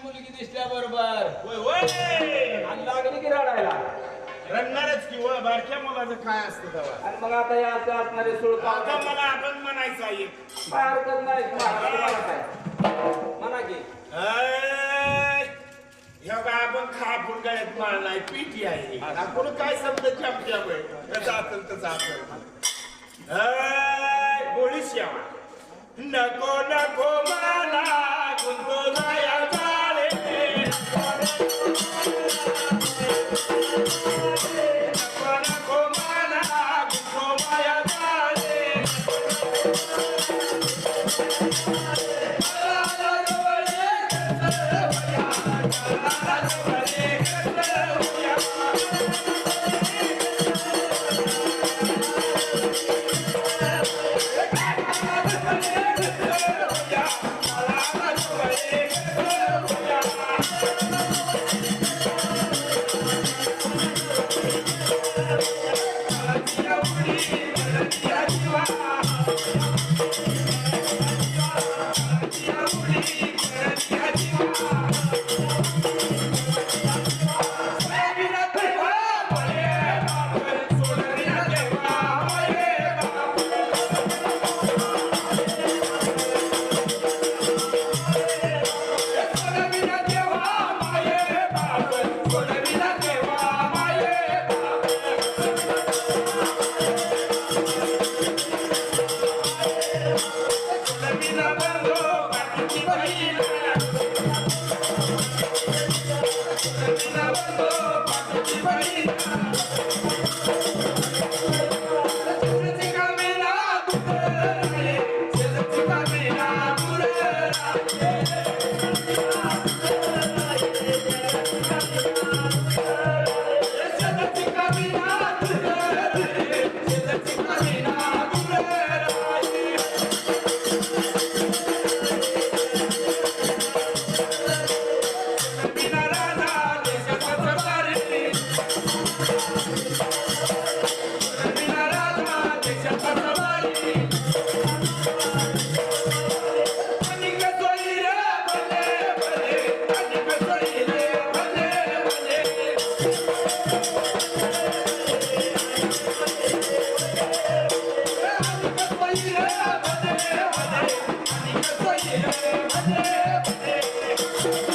मुलगी दिसल्या बरोबर होय होय आणि लागली की रडायला. रडणारच की व बारक्या मुलाचं काय असतं तेव्हा. आणि मग आता या असं असणारे सोड आता मला आपण म्हणायचं आहे काय हरकत नाही तुम्हाला काय म्हणा की ह्या का आपण खापून गळ्यात मारलाय पीटी आहे आपण काय शब्द चमच्या कसं असेल तसं असेल गोळी श्यामा नको नको मला गुंतो जाया जाळे नको नको मला गुंतो माया जाळे Hey!